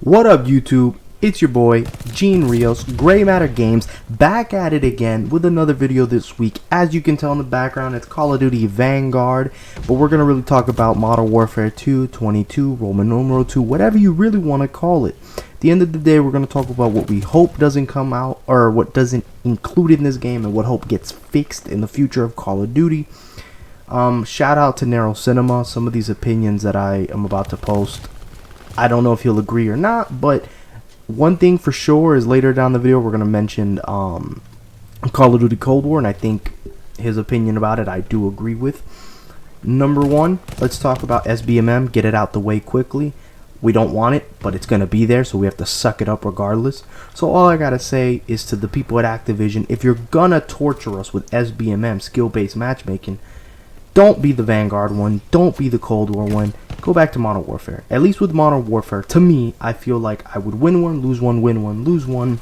What up, YouTube? It's your boy Gene Rios, Gray Matter Games, back at it again with another video this week. As you can tell in the background, it's Call of Duty Vanguard, but we're gonna really talk about Modern Warfare 2, 22, Roman numeral 2, whatever you really want to call it. At the end of the day, we're gonna talk about what we hope doesn't come out, or what doesn't include in this game, and what hope gets fixed in the future of Call of Duty. Shout out to Narrow Cinema. Some of these opinions that I am about to post, I don't know if he'll agree or not, but one thing for sure is later down the video we're going to mention Call of Duty Cold War, and I think his opinion about it I do agree with. Number one, let's talk about SBMM, get it out the way quickly. We don't want it, but it's going to be there, so we have to suck it up regardless. So all I got to say is to the people at Activision, if you're going to torture us with SBMM, skill-based matchmaking, don't be the Vanguard one, don't be the Cold War one. Go back to Modern Warfare. At least with Modern Warfare, to me, I feel like I would win one, lose one, win one, lose one.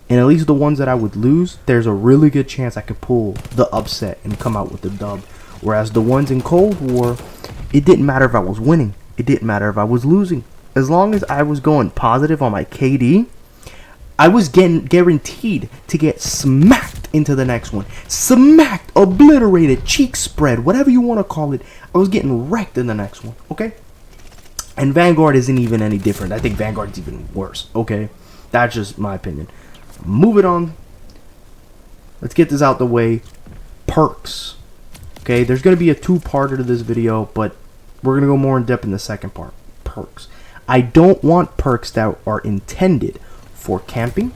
And at least the ones that I would lose, there's a really good chance I could pull the upset and come out with the dub. Whereas the ones in Cold War, it didn't matter if I was winning. It didn't matter if I was losing. As long as I was going positive on my KD, I was getting guaranteed to get smacked into the next one. Smacked, obliterated, cheek spread, whatever you want to call it. I was getting wrecked in the next one, okay? And Vanguard isn't even any different. I think Vanguard's even worse, okay? That's just my opinion. Move it on. Let's get this out the way. Perks. Okay, there's going to be a two-parter to this video, but we're going to go more in depth in the second part. Perks. I don't want perks that are intended for camping.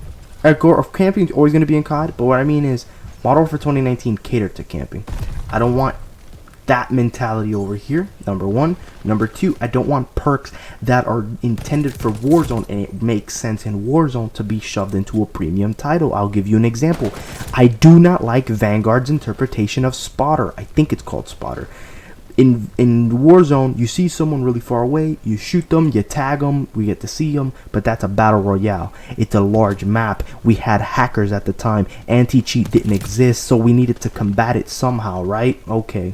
Camping is always going to be in COD, but what I mean is Modern Warfare 2019 catered to camping. I don't want that mentality over here, number one. Number two, I don't want perks that are intended for Warzone, and it makes sense in Warzone to be shoved into a premium title. I'll give you an example. I do not like Vanguard's interpretation of spotter. I think it's called spotter. In Warzone, you see someone really far away, you shoot them, you tag them, we get to see them, but that's a battle royale. It's a large map. We had hackers at the time. Anti-cheat didn't exist, so we needed to combat it somehow, right? Okay.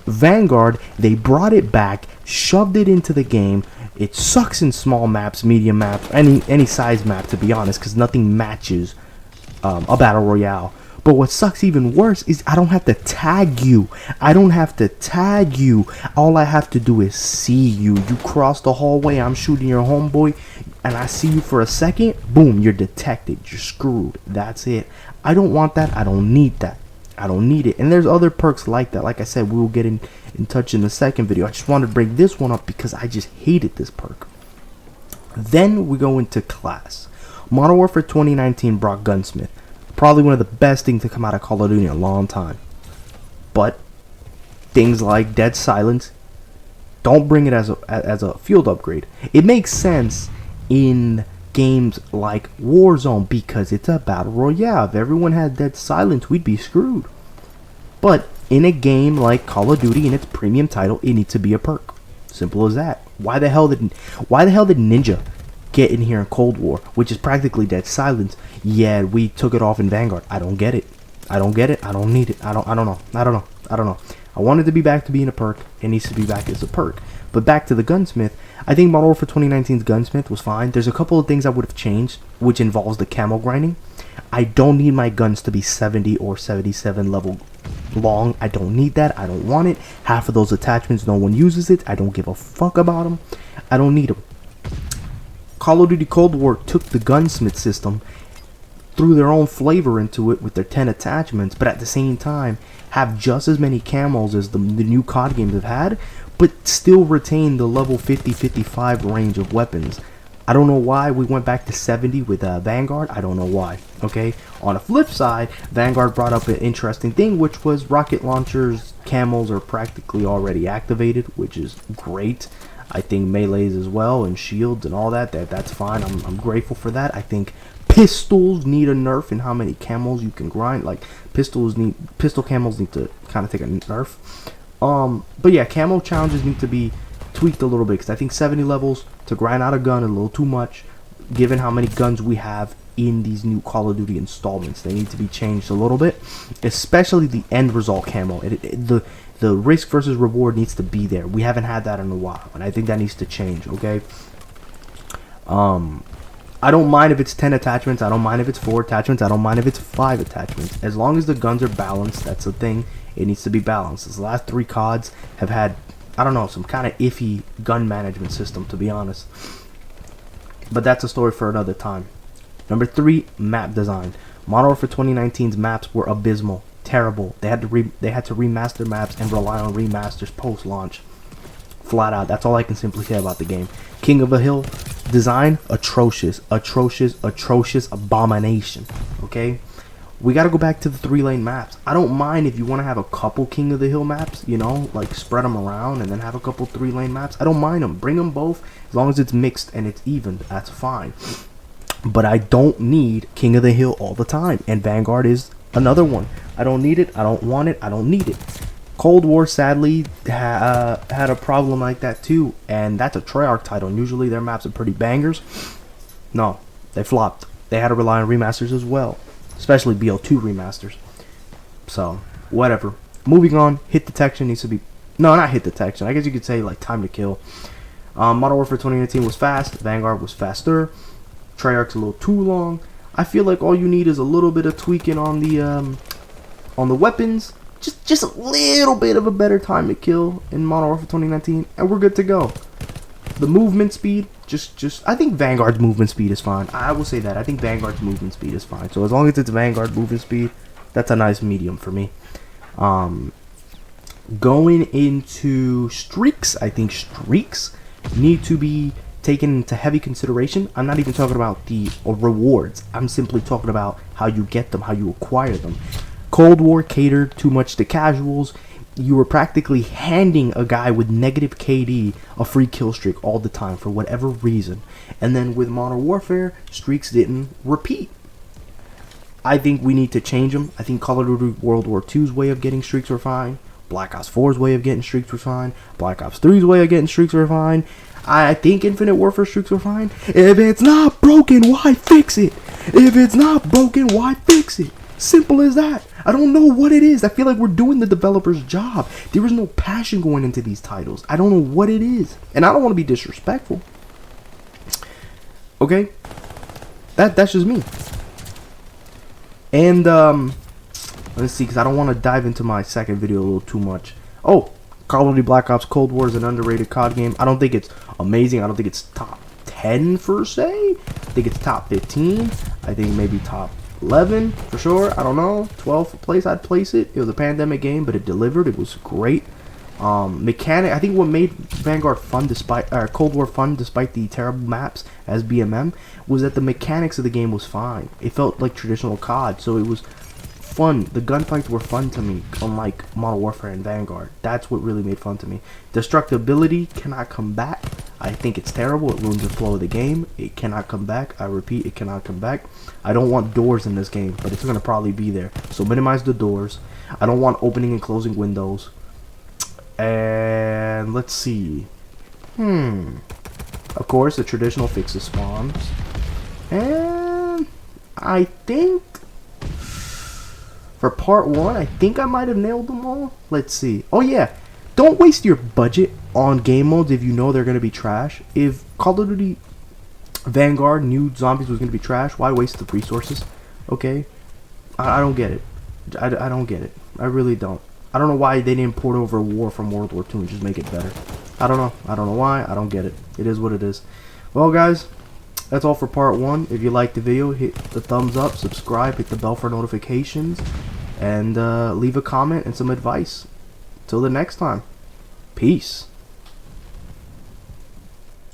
Vanguard, they brought it back, shoved it into the game. It sucks in small maps, medium maps, any size map, to be honest, because nothing matches a battle royale. But what sucks even worse is I don't have to tag you. I don't have to tag you. All I have to do is see you. You cross the hallway, I'm shooting your homeboy, and I see you for a second, boom, you're detected. You're screwed. That's it. I don't want that. I don't need that. I don't need it. And there's other perks like that. Like I said, we will get in touch in the second video. I just wanted to bring this one up because I just hated this perk. Then we go into class. Modern Warfare 2019 brought Gunsmith. Probably one of the best things to come out of Call of Duty in a long time. But things like Dead Silence, don't bring it as a field upgrade. It makes sense in games like Warzone because it's a battle royale. If everyone had Dead Silence, we'd be screwed. But in a game like Call of Duty in its premium title, it needs to be a perk. Simple as that. Why the hell did Ninja get in here in Cold War, which is practically Dead Silence? Yeah, we took it off in Vanguard. I don't get it. I don't get it. I don't need it. I don't know. I want it to be back to being a perk. It needs to be back as a perk. But back to the Gunsmith, I think Modern Warfare 2019's Gunsmith was fine. There's a couple of things I would have changed, which involves the camo grinding. I don't need my guns to be 70 or 77 level long. I don't need that. I don't want it. Half of those attachments, no one uses it. I don't give a fuck about them. I don't need them. Call of Duty Cold War took the Gunsmith system, threw their own flavor into it with their 10 attachments, but at the same time have just as many camos as the new COD games have had, but still retain the level 50-55 range of weapons. I don't know why we went back to 70 with Vanguard. I don't know why. Okay. On the flip side, Vanguard brought up an interesting thing, which was rocket launchers. Camos are practically already activated, which is great. I think melees as well, and shields and all that. That's fine. I'm grateful for that. I think pistols need a nerf in how many camos you can grind. Like pistol camos need to kind of take a nerf. But yeah, camo challenges need to be tweaked a little bit because I think 70 levels to grind out a gun is a little too much, given how many guns we have in these new Call of Duty installments. They need to be changed a little bit, especially the end result camo. The risk versus reward needs to be there. We haven't had that in a while, and I think that needs to change. Okay. I don't mind if it's 10 attachments. I don't mind if it's 4 attachments. I don't mind if it's 5 attachments. As long as the guns are balanced, that's the thing. It needs to be balanced. These last 3 CODs have had, I don't know, some kind of iffy gun management system, to be honest. But that's a story for another time. Number 3, map design. Modern Warfare 2019's maps were abysmal, terrible. They had to remaster maps and rely on remasters post-launch. Flat out, that's all I can simply say about the game. King of the Hill design, atrocious, abomination. Okay, we got to go back to the 3-lane maps. I don't mind if you want to have a couple King of the Hill maps, you know, like spread them around and then have a couple 3-lane maps. I don't mind them. Bring them both as long as it's mixed and it's even. That's fine. But I don't need King of the Hill all the time, and Vanguard is another one. I don't need it. I don't want it. I don't need it. Cold War sadly had a problem like that too, and that's a Treyarch title, and usually their maps are pretty bangers. No, they flopped. They had to rely on remasters as well, especially BO2 remasters. So whatever. Moving on, hit detection needs to be, no, not hit detection, I guess you could say like time to kill. Modern Warfare 2019 was fast, Vanguard was faster, Treyarch's a little too long. I feel like all you need is a little bit of tweaking on the weapons. Just a little bit of a better time to kill in Modern Warfare 2019, and we're good to go. The movement speed, I think Vanguard's movement speed is fine. I will say that. I think Vanguard's movement speed is fine. So as long as it's Vanguard movement speed, that's a nice medium for me. Going into streaks, I think streaks need to be taken into heavy consideration. I'm not even talking about the rewards. I'm simply talking about how you get them, how you acquire them. Cold War catered too much to casuals. You were practically handing a guy with negative KD a free kill streak all the time for whatever reason. And then with Modern Warfare, streaks didn't repeat. I think we need to change them. I think Call of Duty World War II's way of getting streaks were fine. Black Ops 4's way of getting streaks were fine. Black Ops 3's way of getting streaks were fine. I think Infinite Warfare streaks were fine. If it's not broken, why fix it? If it's not broken, why fix it? Simple as that. I don't know what it is. I feel like we're doing the developer's job. There is no passion going into these titles. I don't know what it is. And I don't want to be disrespectful. Okay? That's just me. And, let's see, because I don't want to dive into my second video a little too much. Oh, Call of Duty Black Ops Cold War is an underrated COD game. I don't think it's amazing. I don't think it's top 10 per se. I think it's top 15. I think maybe top 11 for sure. I don't know. 12th place I'd place it. It was a pandemic game, but it delivered. It was great. I think what made Vanguard fun Cold War fun despite the terrible maps as SBMM was that the mechanics of the game was fine. It felt like traditional COD, so it was fun. The gunfights were fun to me, unlike Modern Warfare and Vanguard. That's what really made fun to me. Destructibility cannot come back. I think it's terrible. It ruins the flow of the game. It cannot come back. I repeat, it cannot come back. I don't want doors in this game, but it's going to probably be there. So minimize the doors. I don't want opening and closing windows. And let's see. Of course, the traditional fixes spawns. And I think for part 1, I think I might have nailed them all. Let's see. Oh yeah, don't waste your budget on game modes if you know they're going to be trash. If Call of Duty Vanguard knew zombies was going to be trash, why waste the resources? Okay, I don't get it. I don't get it. I really don't. I don't know why they didn't port over War from World War II and just make it better. I don't know. I don't know why. I don't get it. It is what it is. Well, guys, that's all for part 1. If you liked the video, hit the thumbs up, subscribe, hit the bell for notifications, and leave a comment and some advice. Till the next time. Peace.